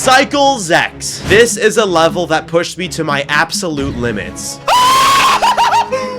Cycles X. This is a level that pushed me to my absolute limits.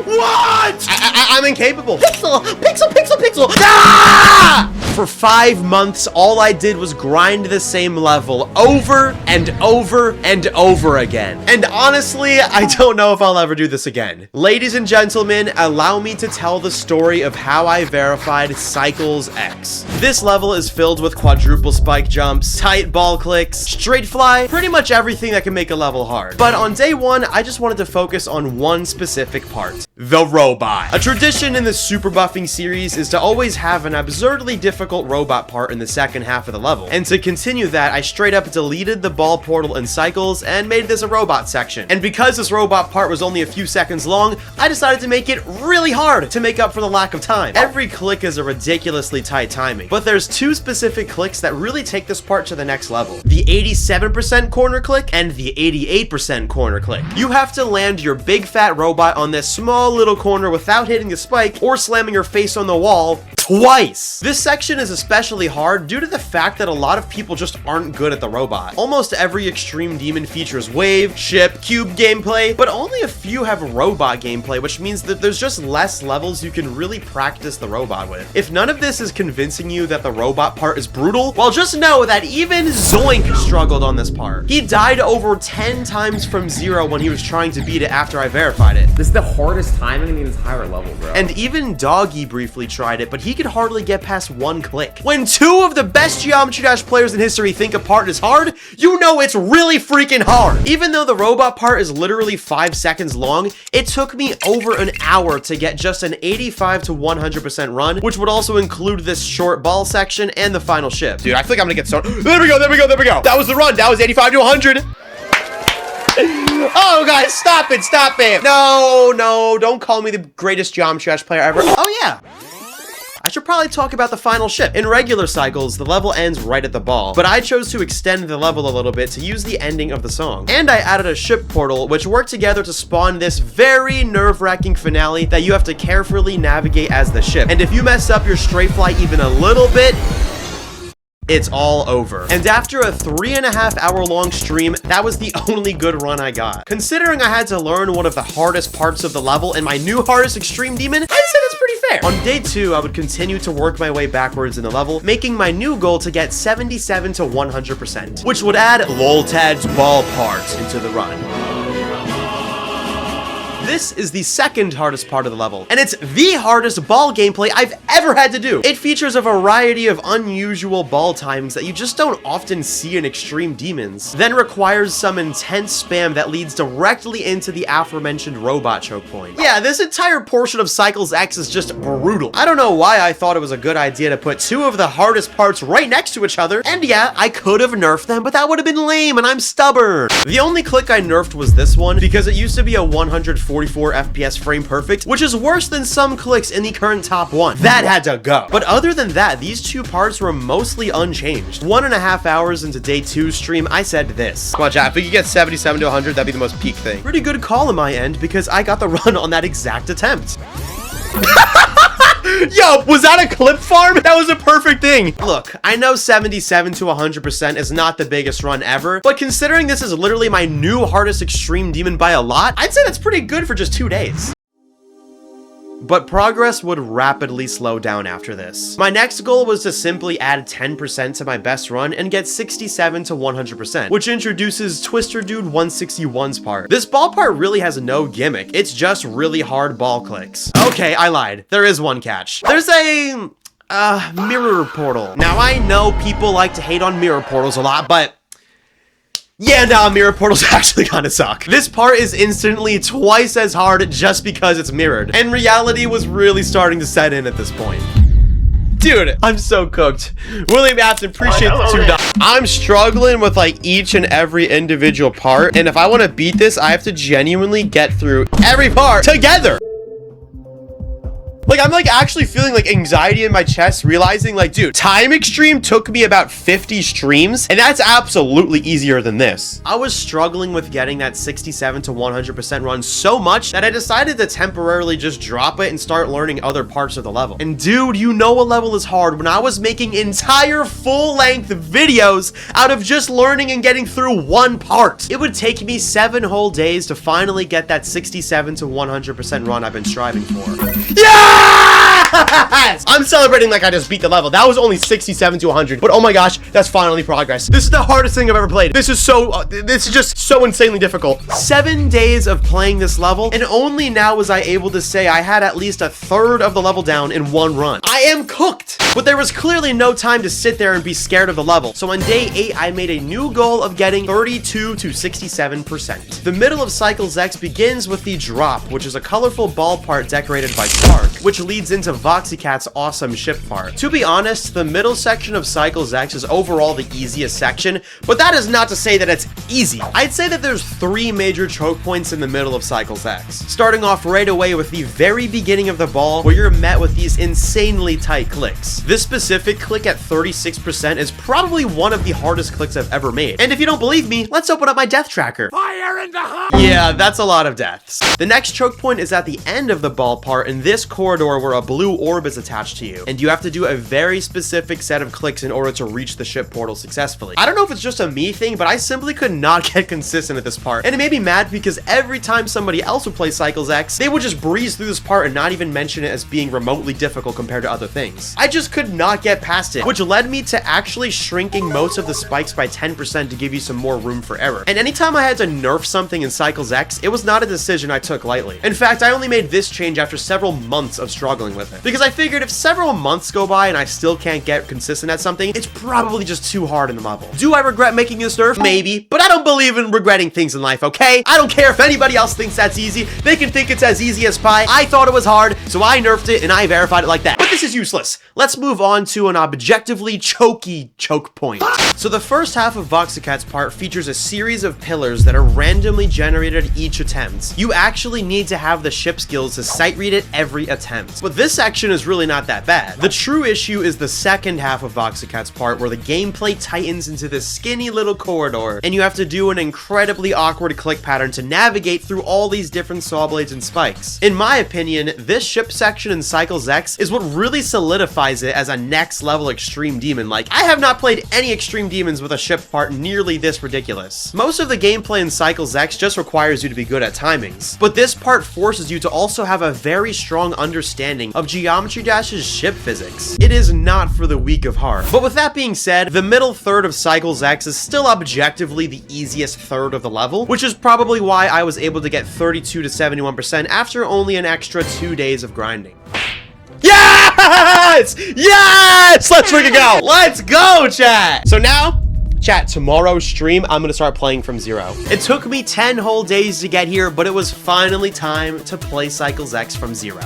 What? I'm incapable. Pixel, pixel, pixel, pixel. Ah! For 5 months, all I did was grind the same level over and over and over again. And honestly, I don't know if I'll ever do this again. Ladies and gentlemen, allow me to tell the story of how I verified Cycles X. This level is filled with quadruple spike jumps, tight ball clicks, straight fly, pretty much everything that can make a level hard. But on day 1, I just wanted to focus on one specific part. The robot. A tradition in the super buffing series is to always have an absurdly difficult robot part in the second half of the level. And to continue that, I straight up deleted the ball portal in Cycles and made this a robot section. And because this robot part was only a few seconds long, I decided to make it really hard to make up for the lack of time. Every click is a ridiculously tight timing, but there's 2 specific clicks that really take this part to the next level. The 87% corner click and the 88% corner click. You have to land your big fat robot on this small little corner without hitting the spike or slamming your face on the wall twice. This section is especially hard due to the fact that a lot of people just aren't good at the robot. Almost every extreme demon features wave, ship, cube gameplay, but only a few have robot gameplay, which means that there's just less levels you can really practice the robot with. If none of this is convincing you that the robot part is brutal, well, just know that even Zoink struggled on this part. He died over 10 times from 0 when he was trying to beat it after I verified it. This is the hardest timing in the entire level, bro. And even Doggy briefly tried it, but he could hardly get past 1 click. When 2 of the best Geometry Dash players in history think a part is hard, you know it's really freaking hard. Even though the robot part is literally 5 seconds long, it took me over an hour to get just an 85 to 100% run, which would also include this short ball section and the final ship. Dude, I feel like I'm gonna get so— there we go, there we go, there we go. That was the run. That was 85 to 100. Oh, guys, stop it, stop it. No, no, don't call me the greatest Geometry Dash player ever. Oh, yeah. I should probably talk about the final ship. In regular Cycles, the level ends right at the ball, but I chose to extend the level a little bit to use the ending of the song. And I added a ship portal, which worked together to spawn this very nerve-wracking finale that you have to carefully navigate as the ship. And if you mess up your straight fly even a little bit, it's all over. And after a 3.5 hour long stream, that was the only good run I got. Considering I had to learn one of the hardest parts of the level in my new hardest extreme demon, I'd say that's pretty fair. On day 2, I would continue to work my way backwards in the level, making my new goal to get 77 to 100%, which would add Loltad's ball part into the run. This is the second hardest part of the level, and it's the hardest ball gameplay I've ever had to do. It features a variety of unusual ball times that you just don't often see in extreme demons, then requires some intense spam that leads directly into the aforementioned robot choke point. Yeah, this entire portion of Cycles X is just brutal. I don't know why I thought it was a good idea to put 2 of the hardest parts right next to each other, and yeah, I could have nerfed them, but that would have been lame, and I'm stubborn. The only click I nerfed was this one, because it used to be a 144 FPS frame perfect, which is worse than some clicks in the current top 1. That had to go. But other than that, these 2 parts were mostly unchanged. 1.5 hours into day 2 stream, I said this. Come on, chat, if we could get 77 to 100, that'd be the most peak thing. Pretty good call on my end, because I got the run on that exact attempt. Yo, was that a clip farm? That was a perfect thing. Look, I know 77 to 100% is not the biggest run ever, but considering this is literally my new hardest extreme demon by a lot, I'd say that's pretty good for just 2 days. But progress would rapidly slow down after this. My next goal was to simply add 10% to my best run and get 67 to 100%, which introduces Twister Dude 161's part. This ball part really has no gimmick, it's just really hard ball clicks. Okay, I lied. There is one catch. There's a mirror portal. Now I know people like to hate on mirror portals a lot, but yeah, nah, mirror portals actually kind of suck. This part is instantly twice as hard just because it's mirrored, and reality was really starting to set in at this point. Dude, I'm so cooked. William Afton, appreciate the $2. I'm struggling with like each and every individual part, and if I want to beat this, I have to genuinely get through every part together. Like, I'm like actually feeling like anxiety in my chest, realizing like, dude, Time Extreme took me about 50 streams, and that's absolutely easier than this. I was struggling with getting that 67 to 100% run so much that I decided to temporarily just drop it and start learning other parts of the level. And dude, you know a level is hard when I was making entire full-length videos out of just learning and getting through one part. It would take me 7 whole days to finally get that 67 to 100% run I've been striving for. Yes! I'm celebrating like I just beat the level. That was only 67 to 100, but oh my gosh, that's finally progress. This is the hardest thing I've ever played. This is just so insanely difficult. 7 days of playing this level, and only now was I able to say I had at least a third of the level down in one run. I am cooked! But there was clearly no time to sit there and be scared of the level. So on day 8, I made a new goal of getting 32 to 67%. The middle of Cycles X begins with the drop, which is a colorful ball part decorated by Spark, which leads into Voxicat's awesome ship part. To be honest, the middle section of Cycles X is overall the easiest section, but that is not to say that it's easy. I'd say that there's 3 major choke points in the middle of Cycles X. Starting off right away with the very beginning of the ball, where you're met with these insanely tight clicks. This specific click at 36% is probably one of the hardest clicks I've ever made. And if you don't believe me, let's open up my death tracker. Fire in the hole! Yeah, that's a lot of deaths. The next choke point is at the end of the ball part in this corridor where a blue orb is attached to you, and you have to do a very specific set of clicks in order to reach the ship portal successfully. I don't know if it's just a me thing, but I simply could not get consistent at this part, and it made me mad because every time somebody else would play Cycles X, they would just breeze through this part and not even mention it as being remotely difficult compared to other things. I just could not get past it, which led me to actually shrinking most of the spikes by 10% to give you some more room for error. And anytime I had to nerf something in Cycles X, it was not a decision I took lightly. In fact, I only made this change after several months of struggling with it, because I figured if several months go by and I still can't get consistent at something, it's probably just too hard in the level. Do I regret making this nerf? Maybe, but I don't believe in regretting things in life, okay? I don't care if anybody else thinks that's easy. They can think it's as easy as pie. I thought it was hard, so I nerfed it and I verified it like that. But this is useless. Let's move on to an objectively choky choke point. So the first half of Voxicat's part features a series of pillars that are randomly generated each attempt. You actually need to have the ship skills to sight read it every attempt. But this section is really not that bad. The true issue is the second half of Voxicat's part, where the gameplay tightens into this skinny little corridor, and you have to do an incredibly awkward click pattern to navigate through all these different saw blades and spikes. In my opinion, this ship section in Cycles X is what really solidifies it as a next level extreme demon. Like, I have not played any extreme demons with a ship part nearly this ridiculous. Most of the gameplay in Cycles X just requires you to be good at timings, but this part forces you to also have a very strong understanding of Geometry Dash's ship physics. It is not for the weak of heart. But with that being said, the middle third of Cycles X is still objectively the easiest third of the level, which is probably why I was able to get 32 to 71% after only an extra 2 days of grinding. Yes! Yes! Let's freaking go! Let's go, chat! So now, chat, tomorrow's stream, I'm gonna start playing from zero. It took me 10 whole days to get here, but it was finally time to play Cycles X from zero.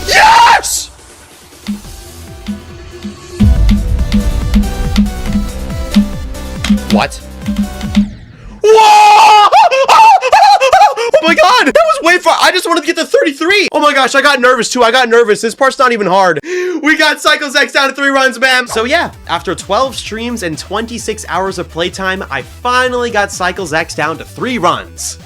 Yes! What? Whoa! Oh my god! That was way far. I just wanted to get to 33. Oh my gosh, I got nervous too. I got nervous. This part's not even hard. We got Cycles X down to 3 runs, man. So yeah, after 12 streams and 26 hours of playtime, I finally got Cycles X down to 3 runs.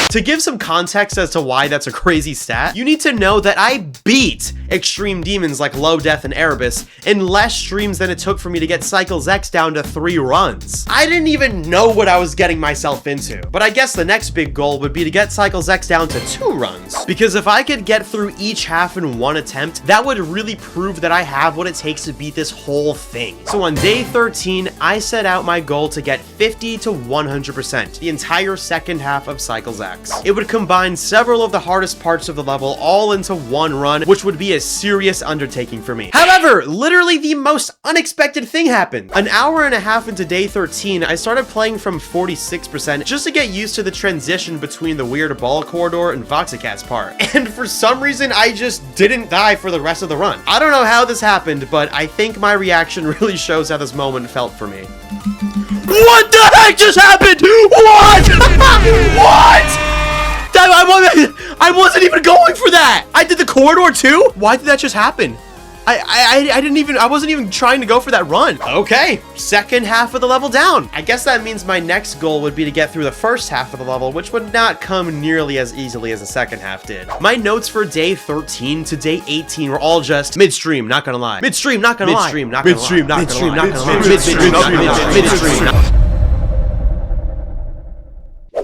To give some context as to why that's a crazy stat, you need to know that I beat extreme demons like Low Death and Erebus in less streams than it took for me to get Cycles X down to 3 runs. I didn't even know what I was getting myself into. But I guess the next big goal would be to get Cycles X down to 2 runs. Because if I could get through each half in 1 attempt, that would really prove that I have what it takes to beat this whole thing. So on day 13, I set out my goal to get 50 to 100%, the entire second half of Cycles X. X. It would combine several of the hardest parts of the level all into one run, which would be a serious undertaking for me. However, literally the most unexpected thing happened. An hour and a half into day 13, I started playing from 46% just to get used to the transition between the weird ball corridor and Voxicat's part. And for some reason, I just didn't die for the rest of the run. I don't know how this happened, but I think my reaction really shows how this moment felt for me. What the heck just happened? What? What? I wasn't even going for that. I did the corridor too? Why did that just happen? I wasn't even trying to go for that run. Okay, second half of the level down. I guess that means my next goal would be to get through the first half of the level, which would not come nearly as easily as the second half did. My notes for day 13 to day 18 were all just midstream, not gonna lie. Midstream, not gonna lie. Midstream, not gonna lie. Midstream, not gonna lie. Midstream, not gonna lie. Midstream.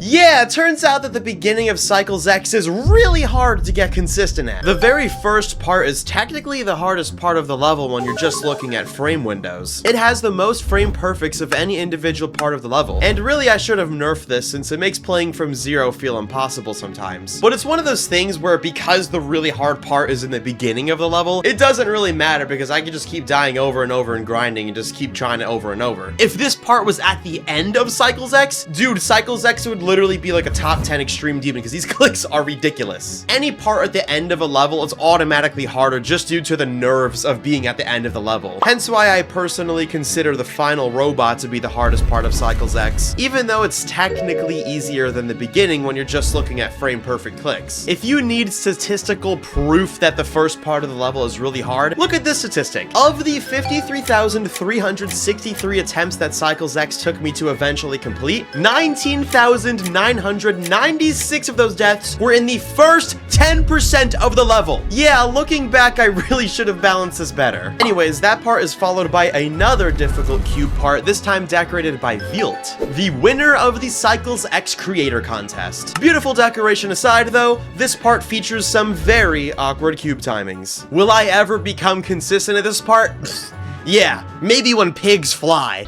Yeah, it turns out that the beginning of Cycles X is really hard to get consistent at. The very first part is technically the hardest part of the level when you're just looking at frame windows. It has the most frame perfects of any individual part of the level, and really I should have nerfed this since it makes playing from zero feel impossible sometimes. But it's one of those things where because the really hard part is in the beginning of the level, it doesn't really matter because I can just keep dying over and over and grinding and just keep trying it over and over. If this part was at the end of Cycles X, dude, Cycles X would literally be like a top 10 extreme demon because these clicks are ridiculous. Any part at the end of a level is automatically harder just due to the nerves of being at the end of the level. Hence why I personally consider the final robot to be the hardest part of Cycles X, even though it's technically easier than the beginning when you're just looking at frame perfect clicks. If you need statistical proof that the first part of the level is really hard, look at this statistic. Of the 53,363 attempts that Cycles X took me to eventually complete, 19,996 of those deaths were in the first 10% of the level. Yeah, looking back, I really should have balanced this better. Anyways, that part is followed by another difficult cube part, this time decorated by Vealt, the winner of the Cycles X Creator Contest. Beautiful decoration aside though, this part features some very awkward cube timings. Will I ever become consistent at this part? Yeah, maybe when pigs fly.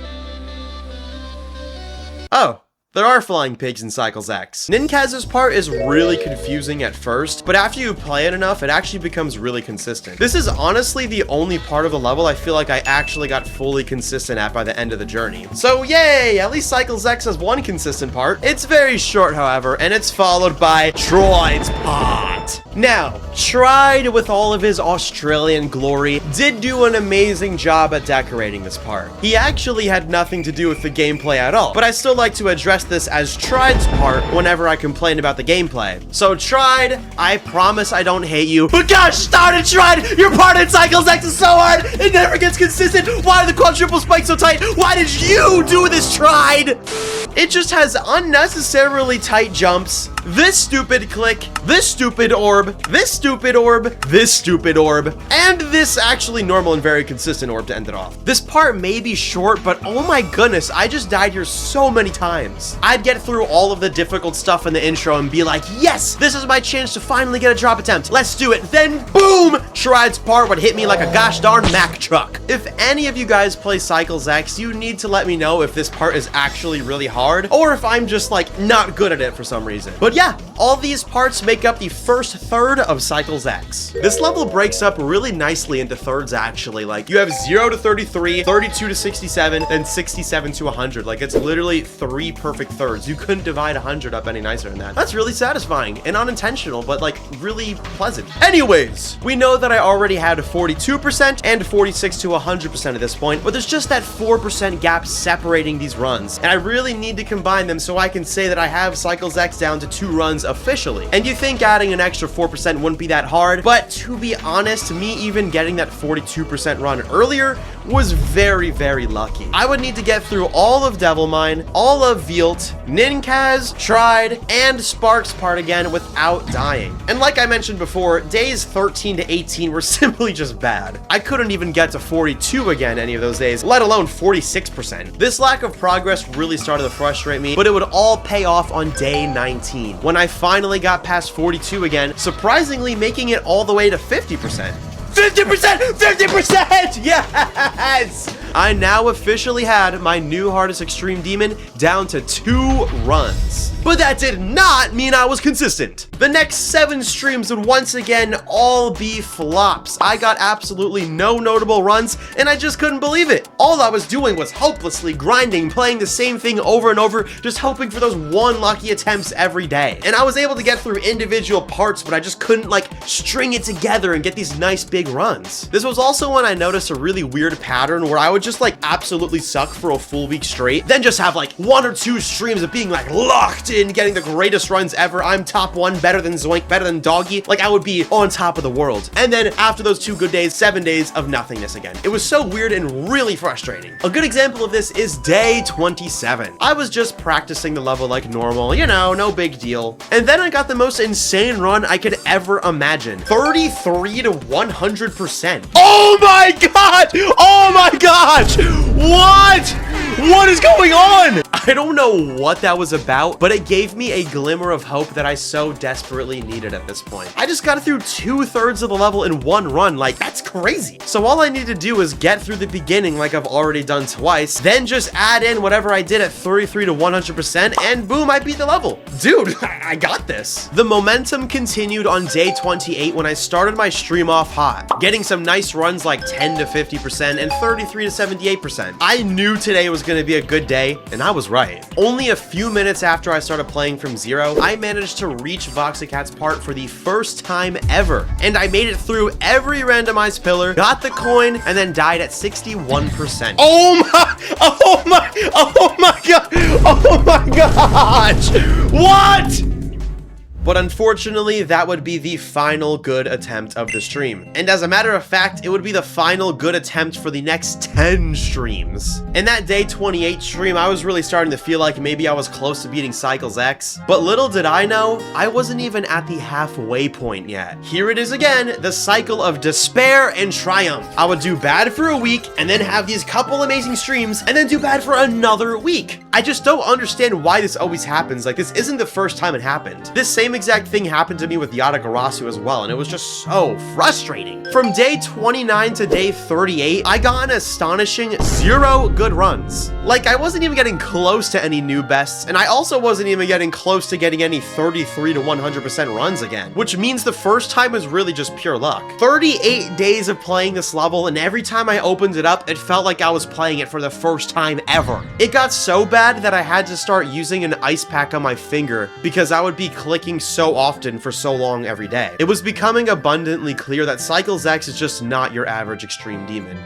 Oh. There are flying pigs in Cycles X. Ninkaz's part is really confusing at first, but after you play it enough, it actually becomes really consistent. This is honestly the only part of the level I feel like I actually got fully consistent at by the end of the journey. So yay, at least Cycles X has one consistent part. It's very short, however, and it's followed by Tride's pot. Now, Tride, with all of his Australian glory, did do an amazing job at decorating this part. He actually had nothing to do with the gameplay at all, but I still like to address this as Tride's part whenever I complain about the gameplay. So Tride, I promise I don't hate you, but gosh darn it, Tride, your part in Cycles X is so hard, it never gets consistent. Why are the quadruple spikes so tight? Why did you do this, Tride? It just has unnecessarily tight jumps, this stupid click, this stupid orb, this stupid orb, this stupid orb, and this actually normal and very consistent orb to end it off. This part may be short, but oh my goodness, I just died here so many times. I'd get through all of the difficult stuff in the intro and be like, yes, this is my chance to finally get a drop attempt. Let's do it. Then boom, Tride's part would hit me like a gosh darn Mack truck. If any of you guys play Cycles X, you need to let me know if this part is actually really hard or if I'm just like not good at it for some reason. But yeah, all these parts make up the first third of Cycles X. This level breaks up really nicely into thirds actually. Like you have 0 to 33, 32 to 67, then 67 to 100. Like it's literally 3 perfect thirds. You couldn't divide 100 up any nicer than that. That's really satisfying and unintentional, but like really pleasant. Anyways, we know that I already had 42% and 46 to 100% at this point, but there's just that 4% gap separating these runs. And I really need to combine them so I can say that I have Cycles X down to 2 runs officially. And you think adding an extra 4% wouldn't be that hard, but to be honest, me even getting that 42% run earlier was very, very lucky. I would need to get through all of Devilmine, all of Vealt, Ninkaz, Tride, and Spark's part again without dying. And like I mentioned before, days 13 to 18 were simply just bad. I couldn't even get to 42 again any of those days, let alone 46%. This lack of progress really started to frustrate me, but it would all pay off on day 19, when I finally got past 42 again, surprisingly making it all the way to 50%. 50%! 50%! Yes! I now officially had my new hardest extreme demon down to 2 runs. But that did not mean I was consistent. The next 7 streams would once again all be flops. I got absolutely no notable runs, and I just couldn't believe it. All I was doing was hopelessly grinding, playing the same thing over and over, just hoping for those 1 lucky attempts every day. And I was able to get through individual parts, but I just couldn't like string it together and get these nice big runs. This was also when I noticed a really weird pattern where I would just like absolutely suck for a full week straight, then just have like 1 or 2 streams of being like locked in, getting the greatest runs ever. I'm top 1, better than Zoink, better than Doggy. Like I would be on top of the world. And then after those 2 good days, 7 days of nothingness again. It was so weird and really frustrating. A good example of this is day 27. I was just practicing the level like normal, you know, no big deal. And then I got the most insane run I could ever imagine. 33 to 100%. Oh my god! Oh my gosh! What? What is going on? I don't know what that was about, but it gave me a glimmer of hope that I so desperately needed at this point. I just got through 2/3 of the level in 1 run. Like, that's crazy. So all I need to do is get through the beginning like I've already done twice, then just add in whatever I did at 33 to 100%, and boom, I beat the level. Dude, I got this. The momentum continued on day 28 when I started my stream off hot, getting some nice runs like 10 to 50% and 33 to 78%. I knew today was going to be a good day, and I was right. Only a few minutes after I started playing from 0, I managed to reach Voxicat's part for the first time ever, and I made it through every randomized pillar, got the coin, and then died at 61%. Oh my god! Oh my gosh! What? But unfortunately, that would be the final good attempt of the stream. And as a matter of fact, it would be the final good attempt for the next 10 streams. In that day 28 stream, I was really starting to feel like maybe I was close to beating Cycles X. But little did I know, I wasn't even at the halfway point yet. Here it is again, the cycle of despair and triumph. I would do bad for a week, and then have these couple amazing streams, and then do bad for another week. I just don't understand why this always happens. Like, this isn't the first time it happened. This same exact thing happened to me with Yatagarasu as well, and it was just so frustrating. From day 29 to day 38, I got an astonishing 0 good runs. Like, I wasn't even getting close to any new bests, and I also wasn't even getting close to getting any 33 to 100% runs again, which means the first time was really just pure luck. 38 days of playing this level, and every time I opened it up, it felt like I was playing it for the first time ever. It got so bad that I had to start using an ice pack on my finger because I would be clicking so often for so long every day. It was becoming abundantly clear that Cycles X is just not your average extreme demon.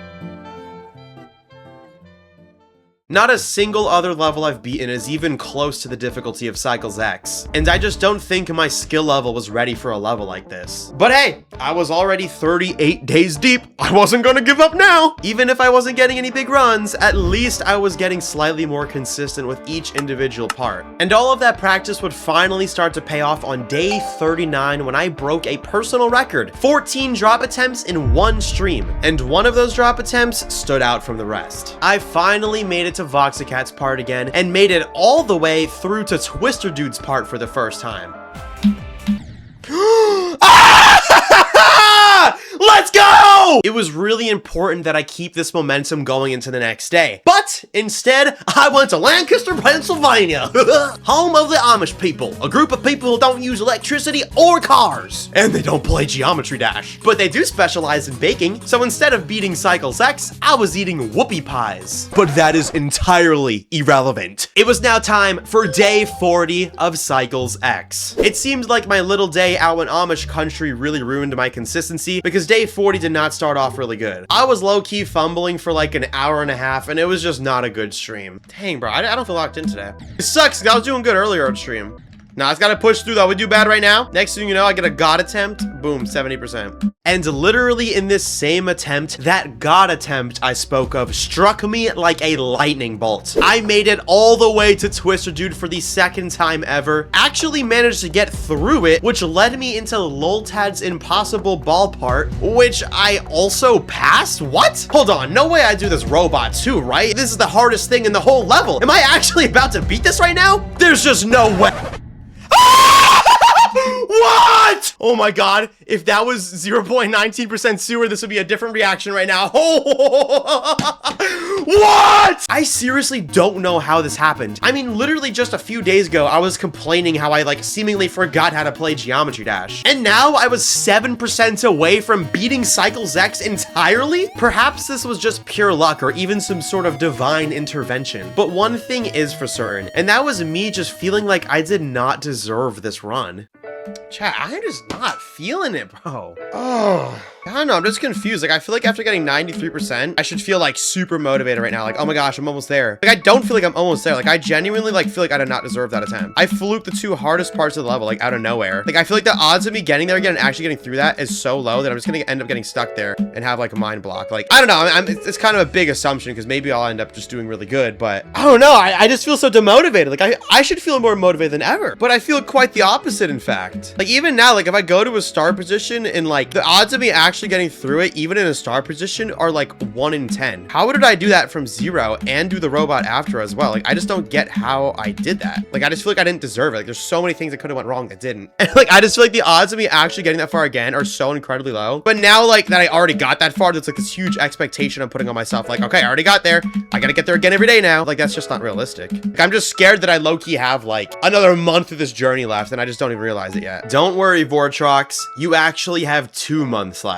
Not a single other level I've beaten is even close to the difficulty of Cycles X, and I just don't think my skill level was ready for a level like this. But hey, I was already 38 days deep. I wasn't gonna give up now. Even if I wasn't getting any big runs, at least I was getting slightly more consistent with each individual part. And all of that practice would finally start to pay off on day 39 when I broke a personal record, 14 drop attempts in 1 stream, and one of those drop attempts stood out from the rest. I finally made it to Voxicat's part again, and made it all the way through to Twister Dude's part for the first time. Let's go! It was really important that I keep this momentum going into the next day. But instead, I went to Lancaster, Pennsylvania, home of the Amish people, a group of people who don't use electricity or cars. And they don't play Geometry Dash. But they do specialize in baking, so instead of beating Cycles X, I was eating whoopie pies. But that is entirely irrelevant. It was now time for day 40 of Cycles X. It seemed like my little day out in Amish country really ruined my consistency, because day 40 did not start off really good. I was low-key fumbling for like an hour and a half, and it was just not a good stream. Dang, bro, I don't feel locked in today. It sucks, 'cause I was doing good earlier on stream. Now, it's got to push through, though. We do bad right now. Next thing you know, I get a God attempt. Boom, 70%. And literally in this same attempt, that God attempt I spoke of struck me like a lightning bolt. I made it all the way to Twister Dude for the second time ever. Actually managed to get through it, which led me into Loltad's impossible ball part, which I also passed? What? Hold on, no way I do this robot too, right? This is the hardest thing in the whole level. Am I actually about to beat this right now? There's just no way. What? Oh my god, if that was 0.19% sewer, this would be a different reaction right now. What? I seriously don't know how this happened. I mean, literally just a few days ago, I was complaining how I like seemingly forgot how to play Geometry Dash. And now I was 7% away from beating Cycles X entirely? Perhaps this was just pure luck or even some sort of divine intervention. But one thing is for certain, and that was me just feeling like I did not deserve this run. Chat, I'm just not feeling it, bro. Oh, I don't know. I'm just confused. Like, I feel like after getting 93%, I should feel like super motivated right now. Like, oh my gosh, I'm almost there. Like, I don't feel like I'm almost there. Like, I genuinely like feel like I did not deserve that attempt. I fluked the 2 hardest parts of the level, like out of nowhere. Like, I feel like the odds of me getting there again and actually getting through that is so low that I'm just gonna end up getting stuck there and have like a mind block. Like, I don't know. It's kind of a big assumption because maybe I'll end up just doing really good, but I don't know. I just feel so demotivated. Like, I should feel more motivated than ever, but I feel quite the opposite, in fact. Like, even now, like if I go to a star position and like the odds of me actually getting through it, even in a star position, are like 1 in 10. How did I do that from 0 and do the robot after as well? Like, I just don't get how I did that. Like, I just feel like I didn't deserve it. Like, there's so many things that could have went wrong that didn't. And like, I just feel like the odds of me actually getting that far again are so incredibly low. But now, like, that I already got that far, that's like this huge expectation I'm putting on myself. Like, okay, I already got there. I gotta get there again every day now. Like, that's just not realistic. Like, I'm just scared that I low-key have like another month of this journey left and I just don't even realize it yet. Don't worry, Vortrox. You actually have 2 months left.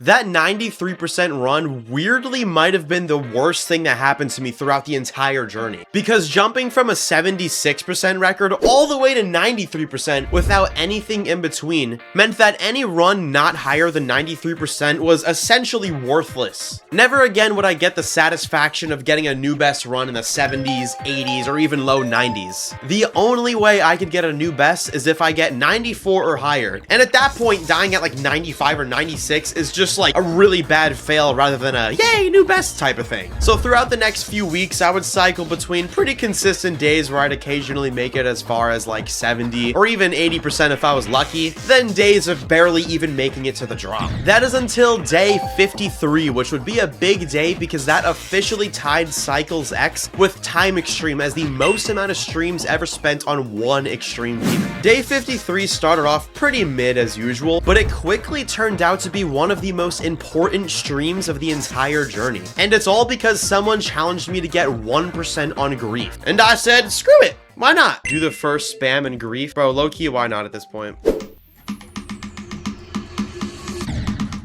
That 93% run weirdly might have been the worst thing that happened to me throughout the entire journey. Because jumping from a 76% record all the way to 93% without anything in between meant that any run not higher than 93% was essentially worthless. Never again would I get the satisfaction of getting a new best run in the 70s, 80s, or even low 90s. The only way I could get a new best is if I get 94 or higher. And at that point, dying at like 95 or 96 is just like a really bad fail rather than a yay new best type of thing. So throughout the next few weeks, I would cycle between pretty consistent days where I'd occasionally make it as far as like 70 or even 80% if I was lucky, then days of barely even making it to the drop. That is until day 53, which would be a big day because that officially tied Cycles X with Time Extreme as the most amount of streams ever spent on one extreme peak. Day 53 started off pretty mid as usual, but it quickly turned out to be one of the most important streams of the entire journey. And it's all because someone challenged me to get 1% on grief. And I said, screw it, why not? Do the first spam and grief. Bro, low-key, why not at this point?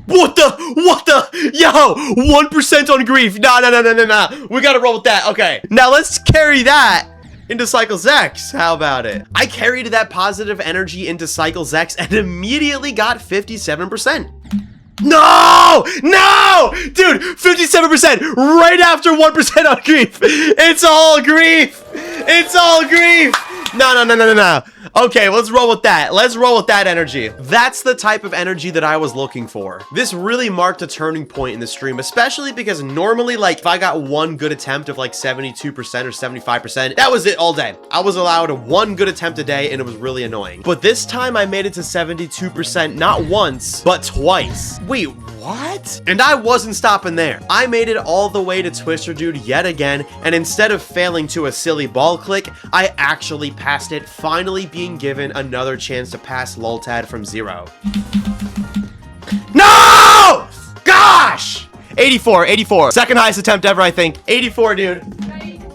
What the? Yo, 1% on grief. Nah. We gotta roll with that. Okay, now let's carry that into Cycles X. How about it? I carried that positive energy into Cycles X and immediately got 57%. No! Dude, 57% right after 1% on grief. It's all grief. No. Okay, let's roll with that. Let's roll with that energy. That's the type of energy that I was looking for. This really marked a turning point in the stream, especially because normally, like, if I got one good attempt of like 72% or 75%, that was it all day. I was allowed one good attempt a day, and it was really annoying. But this time, I made it to 72% not once, but twice. Wait, what? And I wasn't stopping there. I made it all the way to Twister Dude yet again, and instead of failing to a silly ball click, I actually passed it, finally being given another chance to pass Loltad from 0. No! Gosh! 84. Second highest attempt ever, I think. 84, dude.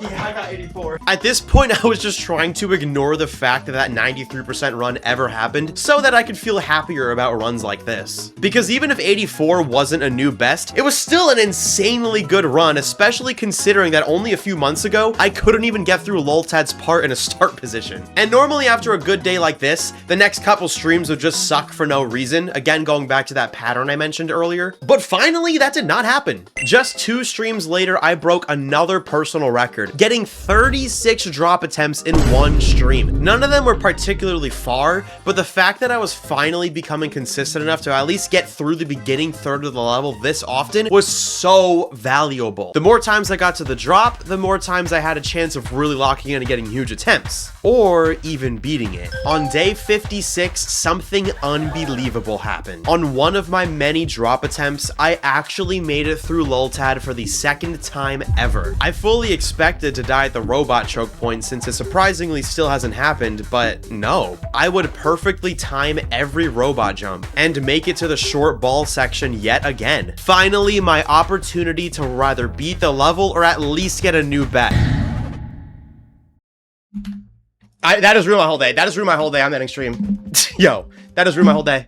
Yeah, I got 84. At this point, I was just trying to ignore the fact that that 93% run ever happened so that I could feel happier about runs like this. Because even if 84 wasn't a new best, it was still an insanely good run, especially considering that only a few months ago, I couldn't even get through Loltad's part in a start position. And normally after a good day like this, the next couple streams would just suck for no reason, again going back to that pattern I mentioned earlier. But finally, that did not happen. Just 2 streams later, I broke another personal record, getting 36 drop attempts in one stream. None of them were particularly far, but the fact that I was finally becoming consistent enough to at least get through the beginning third of the level this often was so valuable. The more times I got to the drop, the more times I had a chance of really locking in and getting huge attempts, or even beating it. On day 56, something unbelievable happened. On one of my many drop attempts, I actually made it through Loltad for the second time ever. I fully expected to die at the robot robot choke point since it surprisingly still hasn't happened, but no. I would perfectly time every robot jump and make it to the short ball section yet again. Finally, my opportunity to rather beat the level or at least get a new bet. That has ruined my whole day. That has ruined my whole day. I'm ending stream. Yo, that has ruined my whole day.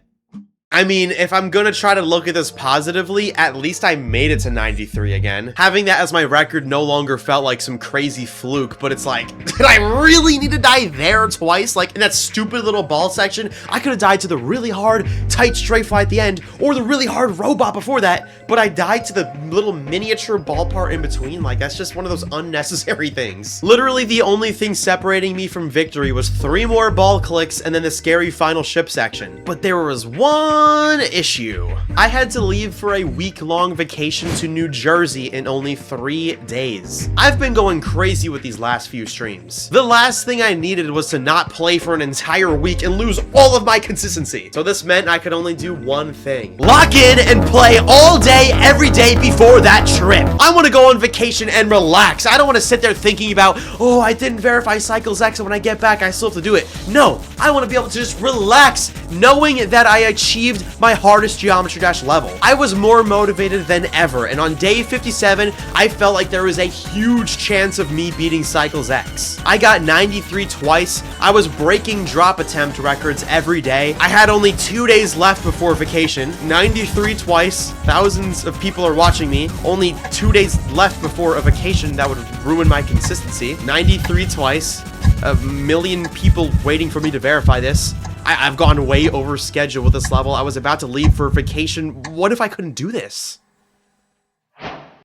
I mean, if I'm gonna try to look at this positively, at least I made it to 93 again. Having that as my record no longer felt like some crazy fluke, but it's like, did I really need to die there twice? Like, in that stupid little ball section, I could have died to the really hard, tight strafe at the end, or the really hard robot before that, but I died to the little miniature ball part in between. Like, that's just one of those unnecessary things. Literally, the only thing separating me from victory was 3 more ball clicks and then the scary final ship section. But there was one issue. I had to leave for a week-long vacation to New Jersey in only 3 days. I've been going crazy with these last few streams. The last thing I needed was to not play for an entire week and lose all of my consistency. So this meant I could only do one thing. Lock in and play all day, every day before that trip. I want to go on vacation and relax. I don't want to sit there thinking about, oh, I didn't verify Cycles X, and when I get back, I still have to do it. No, I want to be able to just relax, knowing that I achieved my hardest Geometry Dash level. I was more motivated than ever, and on day 57, I felt like there was a huge chance of me beating Cycles X. I got 93 twice, I was breaking drop attempt records every day, I had only 2 days left before vacation, 93 twice, thousands of people are watching me, only 2 days left before a vacation that would ruin my consistency, 93 twice, a million people waiting for me to verify this. I've gone way over schedule with this level. I was about to leave for vacation. What if I couldn't do this?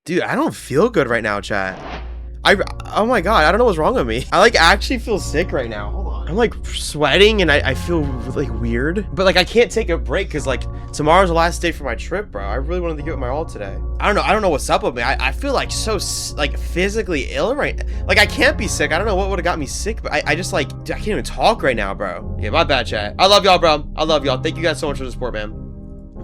Dude, I don't feel good right now, chat. Oh my god, I don't know what's wrong with me. I like actually feel sick right now. Hold on. I'm like sweating and I feel like weird. But like I can't take a break because like tomorrow's the last day for my trip, bro. I really wanted to give it my all today. I don't know what's up with me. I feel like so like physically ill right now. Like I can't be sick. I don't know what would have got me sick, but I just like, dude, I can't even talk right now, bro. Yeah, my bad, chat. I love y'all, bro. I love y'all. Thank you guys so much for the support, man.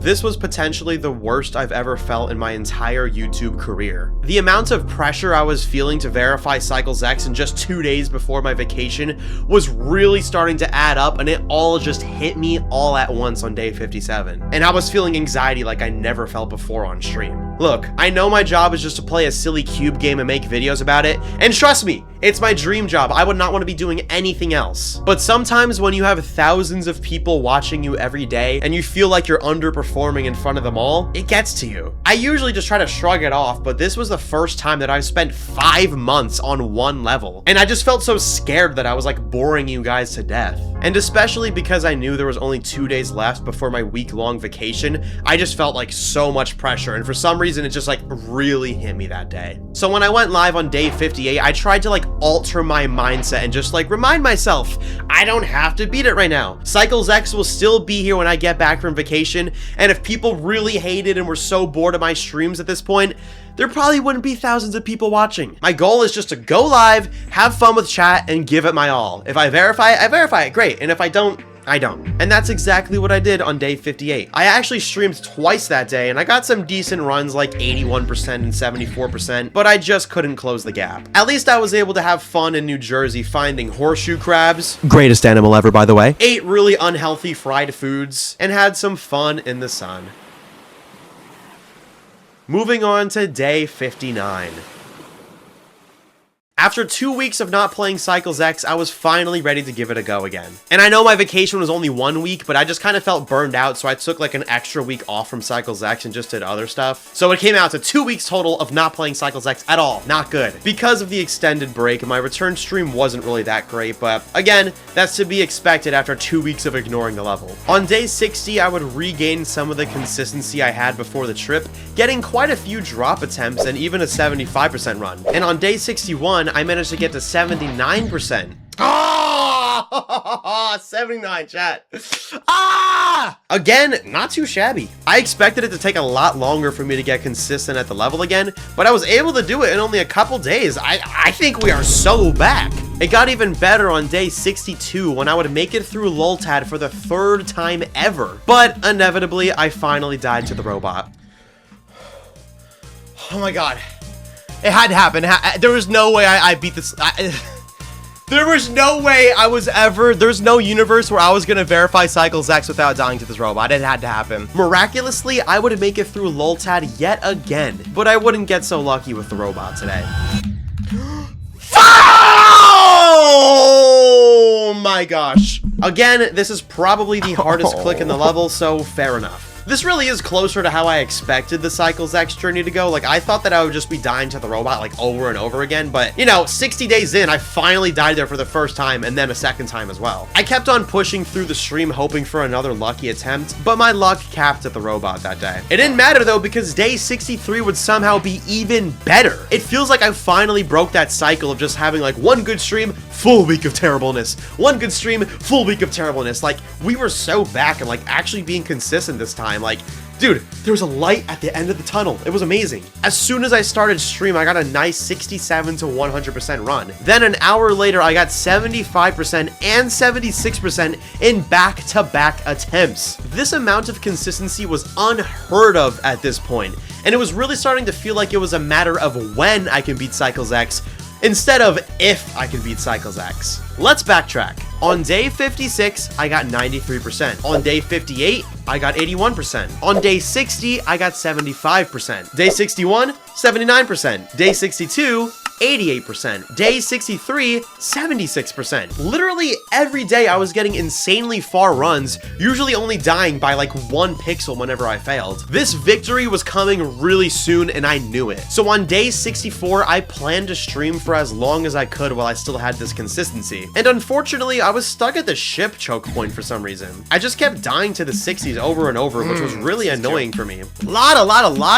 This was potentially the worst I've ever felt in my entire YouTube career. The amount of pressure I was feeling to verify Cycles X in just 2 days before my vacation was really starting to add up, and it all just hit me all at once on day 57. And I was feeling anxiety like I never felt before on stream. Look, I know my job is just to play a silly cube game and make videos about it, and trust me, it's my dream job. I would not want to be doing anything else. But sometimes when you have thousands of people watching you every day and you feel like you're underperforming in front of them all, it gets to you. I usually just try to shrug it off, but this was the first time that I've spent 5 months on one level. And I just felt so scared that I was like boring you guys to death. And especially because I knew there was only 2 days left before my week-long vacation, I just felt like so much pressure. And for some reason, it just like really hit me that day. So when I went live on day 58, I tried to like alter my mindset and just like remind myself, I don't have to beat it right now. Cycles X will still be here when I get back from vacation, and if people really hated and were so bored of my streams at this point, there probably wouldn't be thousands of people watching. My goal is just to go live, have fun with chat, and give it my all. If I verify it, great, and if I don't, I don't. And that's exactly what I did on day 58. I actually streamed twice that day, and I got some decent runs like 81% and 74%, but I just couldn't close the gap. At least I was able to have fun in New Jersey finding horseshoe crabs, greatest animal ever, by the way, ate really unhealthy fried foods, and had some fun in the sun. Moving on to day 59. After 2 weeks of not playing Cycles X, I was finally ready to give it a go again. And I know my vacation was only 1 week, but I just kind of felt burned out, so I took like an extra week off from Cycles X and just did other stuff. So it came out to 2 weeks total of not playing Cycles X at all. Not good. Because of the extended break, my return stream wasn't really that great, but again, that's to be expected after 2 weeks of ignoring the level. On day 60, I would regain some of the consistency I had before the trip, getting quite a few drop attempts and even a 75% run. And on day 61, I managed to get to 79%. Ah! 79, chat. Ah! Again, not too shabby. I expected it to take a lot longer for me to get consistent at the level again, but I was able to do it in only a couple days. I think we are so back. It got even better on day 62 when I would make it through Loltad for the 3rd time ever. But inevitably, I finally died to the robot. Oh my god. It had to happen. There was no way I beat this. There was no way there's no universe where I was gonna verify Cycles X without dying to this robot. It had to happen. Miraculously, I would make it through Loltad yet again, but I wouldn't get so lucky with the robot today. Oh my gosh. Again, this is probably the hardest click in the level, so fair enough. This really is closer to how I expected the Cycles X journey to go. Like, I thought that I would just be dying to the robot, like, over and over again, but, you know, 60 days in, I finally died there for the first time, and then a second time as well. I kept on pushing through the stream, hoping for another lucky attempt, but my luck capped at the robot that day. It didn't matter, though, because day 63 would somehow be even better. It feels like I finally broke that cycle of just having, like, one good stream, full week of terribleness. One good stream, full week of terribleness. Like, we were so back and, like, actually being consistent this time. Like, dude, there was a light at the end of the tunnel. It was amazing. As soon as I started stream, I got a nice 67 to 100% run. Then an hour later, I got 75% and 76% in back-to-back attempts. This amount of consistency was unheard of at this point, and it was really starting to feel like it was a matter of when I can beat Cycles X instead of if I can beat Cycles X. Let's backtrack. On day 56, I got 93%. On day 58, I got 81%. On day 60, I got 75%. Day 61, 79%. Day 62, 88%. Day 63, 76%. Literally every day I was getting insanely far runs, usually only dying by like 1 pixel whenever I failed. This victory was coming really soon and I knew it. So on day 64, I planned to stream for as long as I could while I still had this consistency. And unfortunately, I was stuck at the ship choke point for some reason. I just kept dying to the 60s over and over, which was really annoying for me. A lot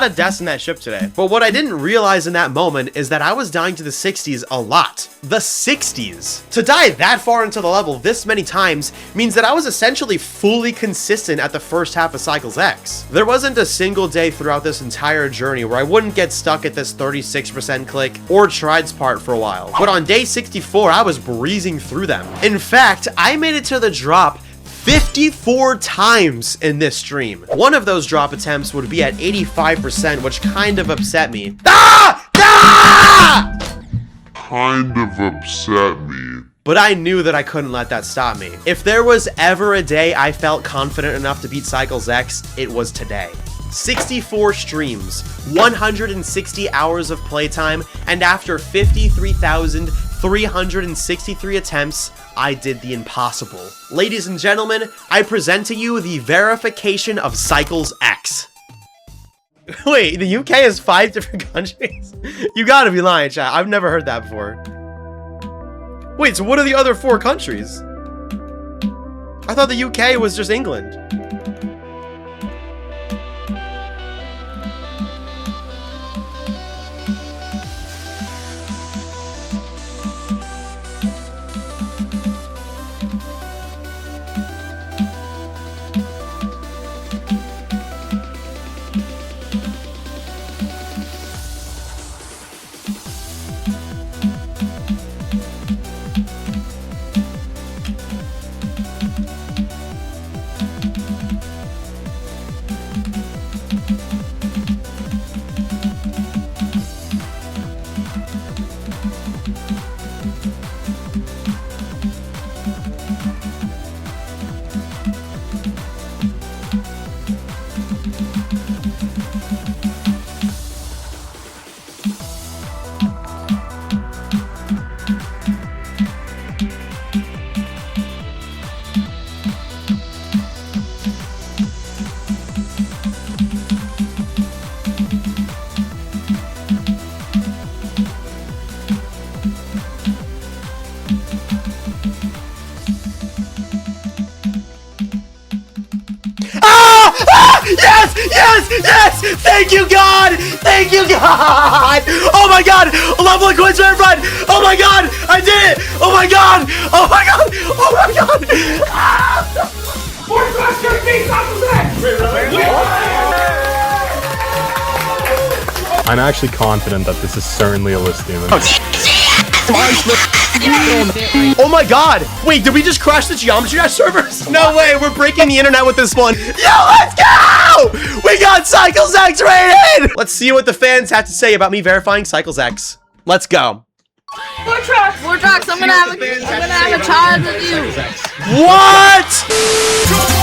of deaths in that ship today. But what I didn't realize in that moment is that I was dying to the 60s a lot. The 60s. To die that far into the level this many times means that I was essentially fully consistent at the first half of Cycles X. There wasn't a single day throughout this entire journey where I wouldn't get stuck at this 36% click or Tride's part for a while. But on day 64, I was breezing through them. In fact, I made it to the drop 54 times in this stream. One of those drop attempts would be at 85%, which kind of upset me. Kind of upset me. But I knew that I couldn't let that stop me. If there was ever a day I felt confident enough to beat Cycles X, it was today. 64 streams, 160 hours of playtime, and after 53,363 attempts, I did the impossible. Ladies and gentlemen, I present to you the verification of Cycles X. Wait, the UK has 5 different countries? You gotta be lying, chat. I've never heard that before. Wait, so what are the other 4 countries? I thought the UK was just England. Yes! Yes! Yes! Thank you, God! Thank you, God! Oh my God! Level of coins for everyone! Oh my God! I did it! Oh my God! Oh my God! Oh my God! I'm actually confident that this is certainly a list demon. Oh my God! Wait, did we just crash the Geometry Dash servers? No way, we're breaking the internet with this one. Yo, let's go! We got Cycles X rated! Let's see what the fans have to say about me verifying Cycles X. Let's go. Vortrax, I'm gonna have a child with you. What?